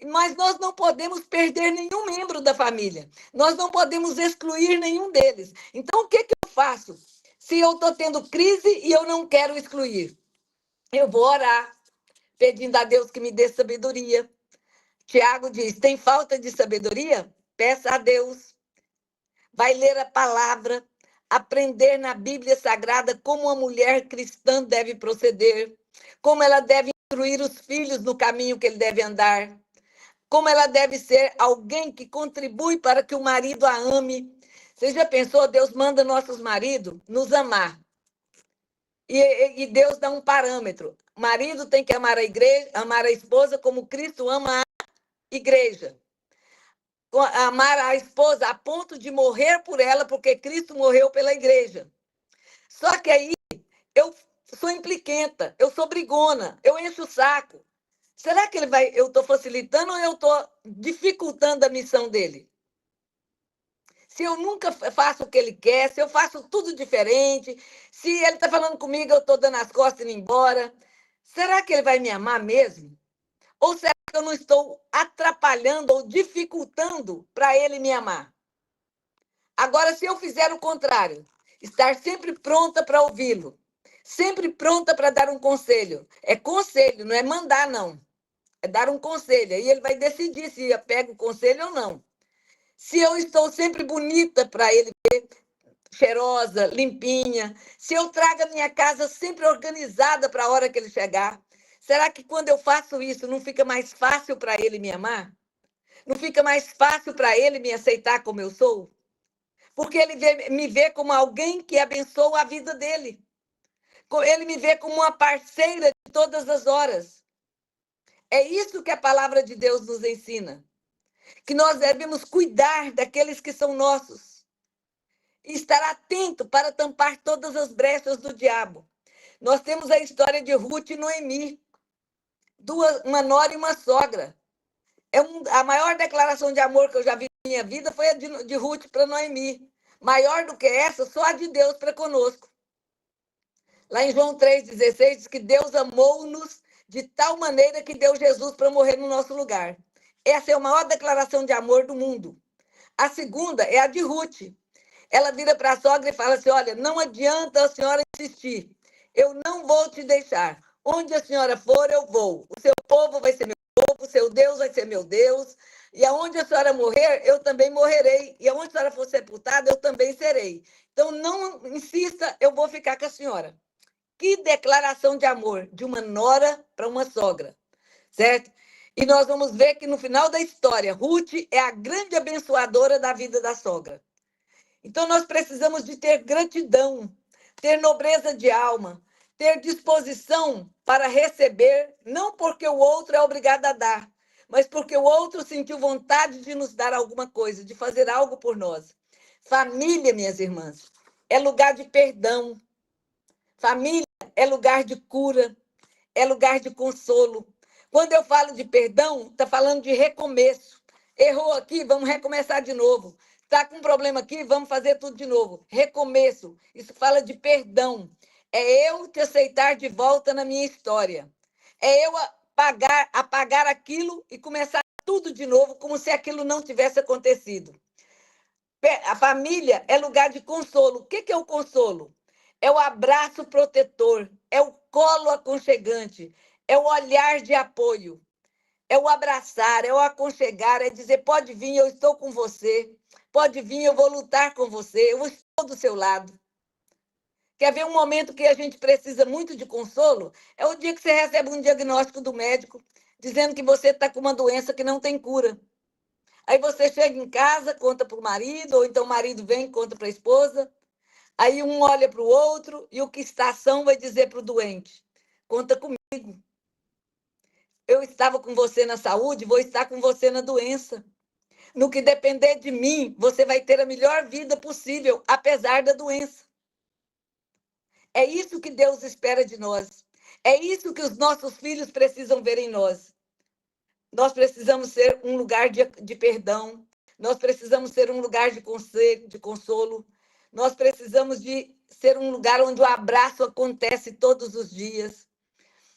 Mas nós não podemos perder nenhum membro da família. Nós não podemos excluir nenhum deles. Então, o que eu faço? Se eu estou tendo crise e eu não quero excluir, eu vou orar, pedindo a Deus que me dê sabedoria. Tiago diz: tem falta de sabedoria? Peça a Deus. Vai ler a palavra, aprender na Bíblia Sagrada como uma mulher cristã deve proceder, como ela deve instruir os filhos no caminho que ele deve andar, como ela deve ser alguém que contribui para que o marido a ame. Você já pensou? Deus manda nossos maridos nos amar. E Deus dá um parâmetro. O marido tem que amar a igreja, amar a esposa como Cristo ama a igreja. Amar a esposa a ponto de morrer por ela, porque Cristo morreu pela igreja. Só que aí eu sou impliquenta, eu sou brigona, eu encho o saco. Será que eu estou facilitando ou eu estou dificultando a missão dele? Se eu nunca faço o que ele quer, se eu faço tudo diferente, se ele está falando comigo, eu estou dando as costas e indo embora, será que ele vai me amar mesmo? Ou será que eu não estou atrapalhando ou dificultando para ele me amar? Agora, se eu fizer o contrário, estar sempre pronta para ouvi-lo, sempre pronta para dar um conselho. É conselho, não é mandar, não. É dar um conselho. Aí ele vai decidir se pega o conselho ou não. Se eu estou sempre bonita para ele ver, cheirosa, limpinha, se eu trago a minha casa sempre organizada para a hora que ele chegar, será que quando eu faço isso não fica mais fácil para ele me amar? Não fica mais fácil para ele me aceitar como eu sou? Porque ele me vê como alguém que abençoa a vida dele. Ele me vê como uma parceira de todas as horas. É isso que a palavra de Deus nos ensina. Que nós devemos cuidar daqueles que são nossos. E estar atento para tampar todas as brechas do diabo. Nós temos a história de Ruth e Noemi. Uma nora e uma sogra. A maior declaração de amor que eu já vi na minha vida foi a de Ruth para Noemi. Maior do que essa, só a de Deus para conosco. Lá em João 3,16 diz que Deus amou-nos de tal maneira que deu Jesus para morrer no nosso lugar. Essa é a maior declaração de amor do mundo. A segunda é a de Ruth. Ela vira para a sogra e fala assim, olha, não adianta a senhora insistir. Eu não vou te deixar. Onde a senhora for, eu vou. O seu povo vai ser meu povo, o seu Deus vai ser meu Deus. E aonde a senhora morrer, eu também morrerei. E aonde a senhora for sepultada, eu também serei. Então, não insista, eu vou ficar com a senhora. Que declaração de amor de uma nora para uma sogra, certo? E nós vamos ver que no final da história, Ruth é a grande abençoadora da vida da sogra. Então, nós precisamos de ter gratidão. ter nobreza de alma, ter disposição para receber, não porque o outro é obrigado a dar, mas porque o outro sentiu vontade de nos dar alguma coisa, de fazer algo por nós. Família, minhas irmãs, é lugar de perdão. Família é lugar de cura, é lugar de consolo. Quando eu falo de perdão, está falando de recomeço. Errou aqui, vamos recomeçar de novo. Está com um problema aqui, vamos fazer tudo de novo. Recomeço. Isso fala de perdão. É eu te aceitar de volta na minha história. É eu apagar aquilo e começar tudo de novo, como se aquilo não tivesse acontecido. A família é lugar de consolo. O que é o consolo? É o abraço protetor, é o colo aconchegante, é o olhar de apoio, é o abraçar, é o aconchegar, é dizer: pode vir, eu estou com você, pode vir, eu vou lutar com você, eu estou do seu lado. Quer ver um momento que a gente precisa muito de consolo? É o dia que você recebe um diagnóstico do médico dizendo que você está com uma doença que não tem cura. Aí você chega em casa, conta para o marido, ou então o marido vem e conta para a esposa. Aí um olha para o outro e o que está ação vai dizer para o doente: conta comigo. Eu estava com você na saúde, vou estar com você na doença. No que depender de mim, você vai ter a melhor vida possível, apesar da doença. É isso que Deus espera de nós. É isso que os nossos filhos precisam ver em nós. Nós precisamos ser um lugar de perdão. Nós precisamos ser um lugar de conselho, de consolo. Nós precisamos de ser um lugar onde o abraço acontece todos os dias.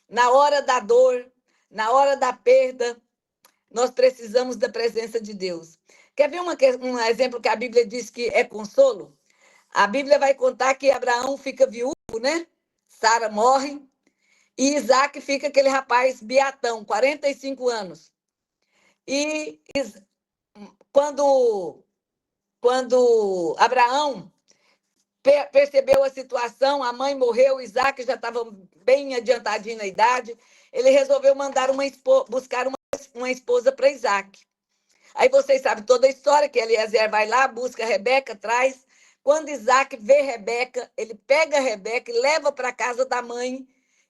Na hora da dor, na hora da perda, nós precisamos da presença de Deus. Quer ver um exemplo que a Bíblia diz que é consolo? A Bíblia vai contar que Abraão fica viúvo, né? Sara morre. E Isaac fica aquele rapaz beatão, 45 anos. E quando Abraão percebeu a situação, a mãe morreu, Isaac já estava bem adiantadinho na idade, ele resolveu mandar buscar uma esposa para Isaac. Aí vocês sabem toda a história, que Eliezer vai lá, busca a Rebeca, traz. Quando Isaac vê Rebeca, ele pega a Rebeca e leva para a casa da mãe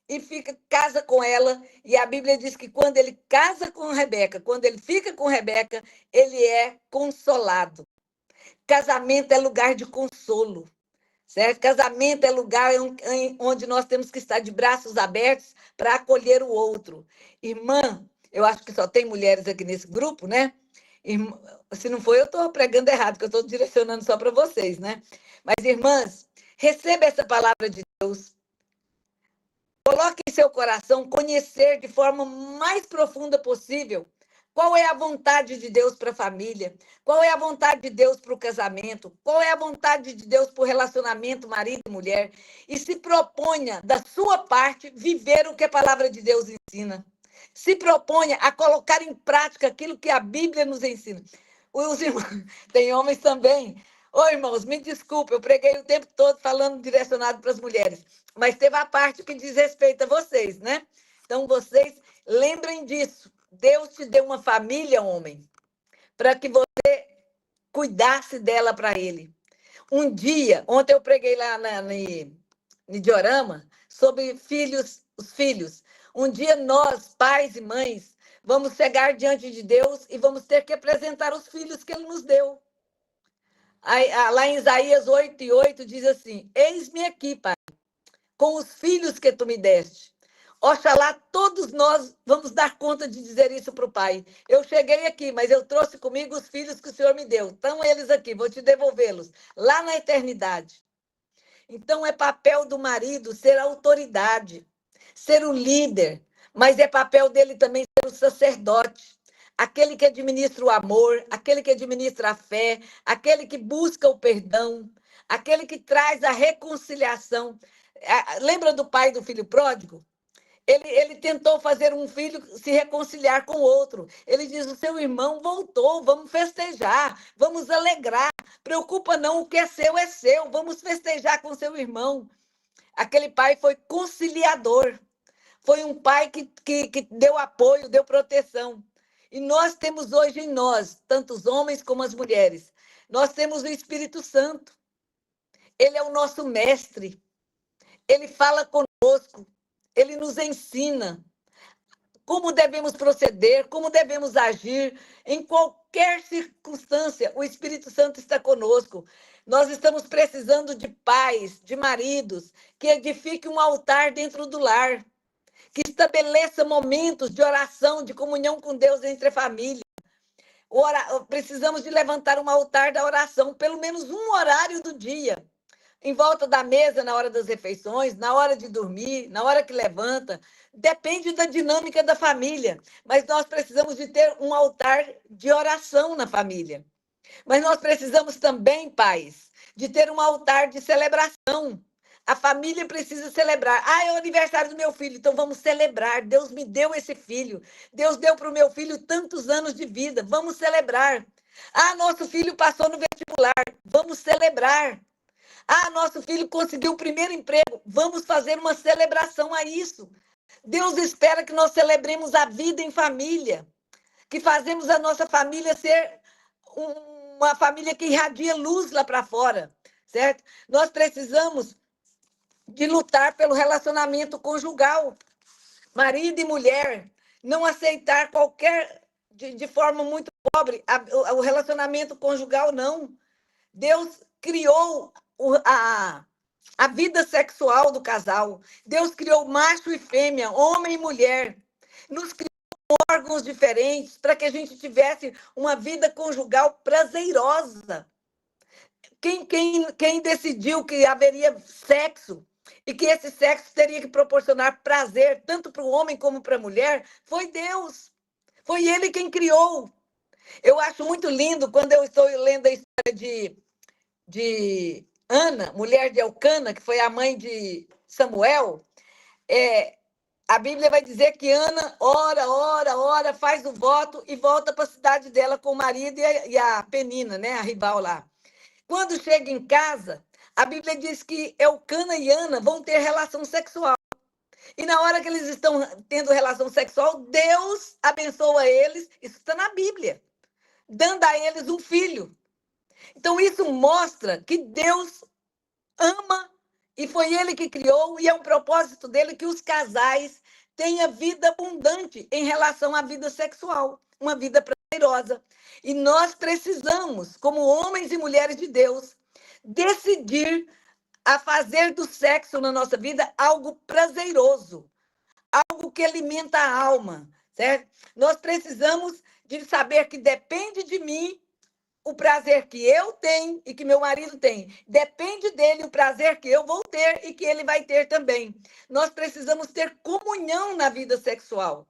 e casa com ela. E a Bíblia diz que quando ele casa com Rebeca, quando ele fica com Rebeca, ele é consolado. Casamento é lugar de consolo, certo? Casamento é lugar onde nós temos que estar de braços abertos para acolher o outro. Irmã, eu acho que só tem mulheres aqui nesse grupo, né? Irmã, se não for, eu estou pregando errado, que eu estou direcionando só para vocês, né? Mas, irmãs, receba essa palavra de Deus. Coloque em seu coração conhecer de forma mais profunda possível qual é a vontade de Deus para a família, qual é a vontade de Deus para o casamento, qual é a vontade de Deus para o relacionamento marido e mulher, e se proponha, da sua parte, viver o que a palavra de Deus ensina. Se proponha a colocar em prática aquilo que a Bíblia nos ensina. Os irmãos, tem homens também. Ô, irmãos, me desculpe, eu preguei o tempo todo falando direcionado para as mulheres, mas teve a parte que diz respeito a vocês, né? Então, vocês lembrem disso. Deus te deu uma família, homem, para que você cuidasse dela para ele. Um dia, ontem eu preguei lá no Diorama sobre os filhos. Um dia nós, pais e mães, vamos chegar diante de Deus e vamos ter que apresentar os filhos que ele nos deu. Lá em Isaías 8:8 diz assim: eis-me aqui, Pai, com os filhos que tu me deste. Oxalá todos nós vamos dar conta de dizer isso para o Pai. Eu cheguei aqui, mas eu trouxe comigo os filhos que o Senhor me deu. Estão eles aqui, vou te devolvê-los lá na eternidade. Então, é papel do marido ser autoridade, ser o líder, mas é papel dele também ser o sacerdote, aquele que administra o amor, aquele que administra a fé, aquele que busca o perdão, aquele que traz a reconciliação. Lembra do pai do filho pródigo? Ele tentou fazer um filho se reconciliar com o outro. Ele diz: o seu irmão voltou, vamos festejar, vamos alegrar. Preocupa não, o que é seu, vamos festejar com seu irmão. Aquele pai foi conciliador, foi um pai que deu apoio, deu proteção. E nós temos hoje em nós, tanto os homens como as mulheres, nós temos o Espírito Santo. Ele é o nosso mestre. Ele fala conosco, ele nos ensina como devemos proceder, como devemos agir em qualquer circunstância. O Espírito Santo está conosco. Nós estamos precisando de pais, de maridos, que edifiquem um altar dentro do lar, que estabeleça momentos de oração, de comunhão com Deus entre a família. Precisamos de levantar um altar da oração, pelo menos um horário do dia, em volta da mesa na hora das refeições, na hora de dormir, na hora que levanta. Depende da dinâmica da família, mas nós precisamos de ter um altar de oração na família. Mas nós precisamos também, pais, de ter um altar de celebração. A família precisa celebrar. Ah, é o aniversário do meu filho, então vamos celebrar. Deus me deu esse filho. Deus deu para o meu filho tantos anos de vida. Vamos celebrar. Ah, nosso filho passou no vestibular. Vamos celebrar. Ah, nosso filho conseguiu o primeiro emprego. Vamos fazer uma celebração a isso. Deus espera que nós celebremos a vida em família, que fazemos a nossa família ser uma família que irradia luz lá para fora, certo? Nós precisamos de lutar pelo relacionamento conjugal, marido e mulher, não aceitar qualquer, de forma muito pobre, o relacionamento conjugal, não. Deus criou a vida sexual do casal. Deus criou macho e fêmea, homem e mulher. Nos criou órgãos diferentes para que a gente tivesse uma vida conjugal prazerosa. Quem decidiu que haveria sexo e que esse sexo teria que proporcionar prazer tanto para o homem como para a mulher foi Deus. Foi Ele quem criou. Eu acho muito lindo quando eu estou lendo a história de Ana, mulher de Elcana, que foi a mãe de Samuel. A Bíblia vai dizer que Ana ora, faz o voto e volta para a cidade dela com o marido e a Penina, né, a rival lá. Quando chega em casa, a Bíblia diz que Elcana e Ana vão ter relação sexual. E na hora que eles estão tendo relação sexual, Deus abençoa eles, isso está na Bíblia, dando a eles um filho. Então, isso mostra que Deus ama e foi Ele que criou, e é um propósito dele que os casais tenham vida abundante em relação à vida sexual, uma vida prazerosa. E nós precisamos, como homens e mulheres de Deus, decidir a fazer do sexo na nossa vida algo prazeroso, algo que alimenta a alma, certo? Nós precisamos de saber que depende de mim o prazer que eu tenho e que meu marido tem. Depende dele o prazer que eu vou ter e que ele vai ter também. Nós precisamos ter comunhão na vida sexual.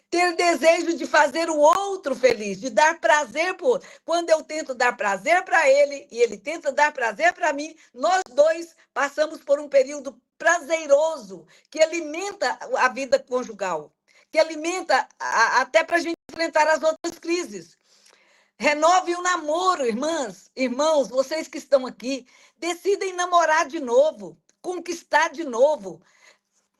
Ter desejo de fazer o outro feliz, de dar prazer por. Quando eu tento dar prazer para ele e ele tenta dar prazer para mim, nós dois passamos por um período prazeroso que alimenta a vida conjugal, que alimenta até para a gente enfrentar as outras crises. Renove o namoro, irmãs, irmãos, vocês que estão aqui, decidem namorar de novo, conquistar de novo.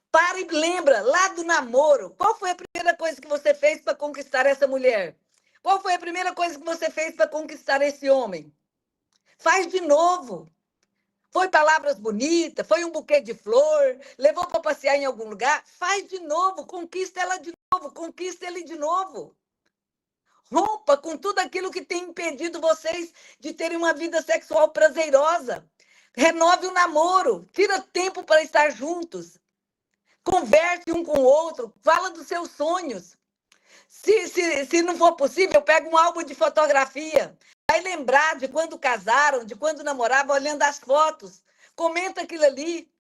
Para e lembra, lá do namoro, qual foi a primeira coisa que você fez para conquistar essa mulher? Qual foi a primeira coisa que você fez para conquistar esse homem? Faz de novo. Foi palavras bonitas, foi um buquê de flor, levou para passear em algum lugar? Faz de novo, conquista ela de novo, conquista ele de novo. Rompa com tudo aquilo que tem impedido vocês de terem uma vida sexual prazerosa. Renove o namoro, tira tempo para estar juntos. Converse um com o outro, fala dos seus sonhos. Se não for possível, pega um álbum de fotografia. Vai lembrar de quando casaram, de quando namoravam, olhando as fotos. Comenta aquilo ali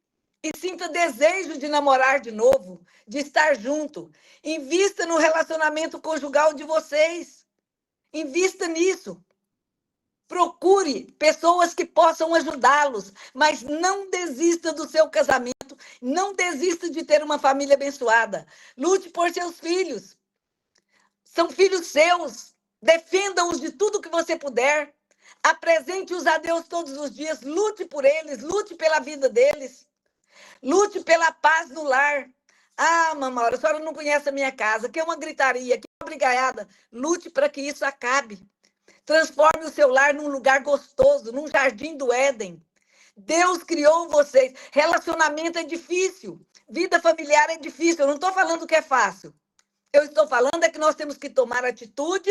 e sinta desejo de namorar de novo, de estar junto. Invista no relacionamento conjugal de vocês. Invista nisso. Procure pessoas que possam ajudá-los, mas não desista do seu casamento, não desista de ter uma família abençoada. Lute por seus filhos. São filhos seus. Defenda-os de tudo que você puder. Apresente-os a Deus todos os dias. Lute por eles, lute pela vida deles. Lute pela paz no lar. Ah, mamãe, a senhora não conhece a minha casa, que é uma gritaria, que é uma brigaiada. Lute para que isso acabe. Transforme o seu lar num lugar gostoso, num jardim do Éden. Deus criou vocês. Relacionamento é difícil. Vida familiar é difícil. Eu não estou falando que é fácil. Eu estou falando é que nós temos que tomar atitude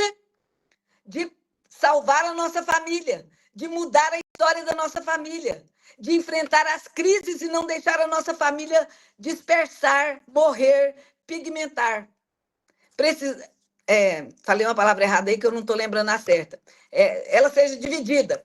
de salvar a nossa família, de mudar a história da nossa família, de enfrentar as crises e não deixar a nossa família dispersar, morrer, pigmentar. Precisa, falei uma palavra errada aí que eu não estou lembrando a certa. Ela seja dividida,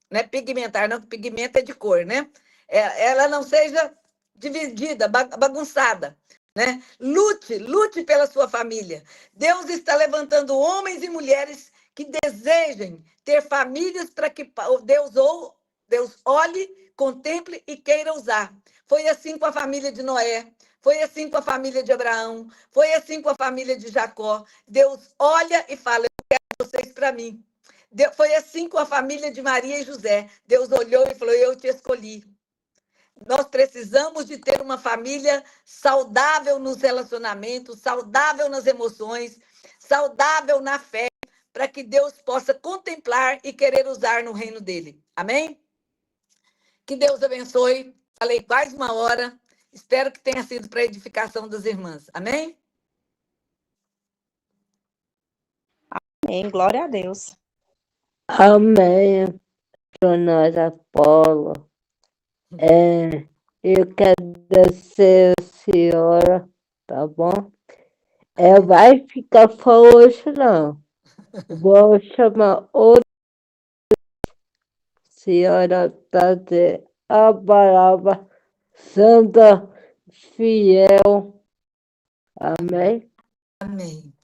né? Pigmentar, não, pigmento é de cor, né? Ela não seja dividida, bagunçada. Né? Lute pela sua família. Deus está levantando homens e mulheres que desejem ter famílias para que Deus olhe, contemple e queira usar. Foi assim com a família de Noé, foi assim com a família de Abraão, foi assim com a família de Jacó. Deus olha e fala: eu quero vocês para mim. Foi assim com a família de Maria e José. Deus olhou e falou: eu te escolhi. Nós precisamos de ter uma família saudável nos relacionamentos, saudável nas emoções, saudável na fé, para que Deus possa contemplar e querer usar no reino dele. Amém? Que Deus abençoe. Falei quase uma hora. Espero que tenha sido para a edificação das irmãs. Amém? Amém. Glória a Deus. Amém, Dona Paula. Eu quero agradecer a senhora, tá bom? Vai ficar só hoje, não. Vou chamar outra senhora trazer a palavra santa, fiel. Amém? Amém.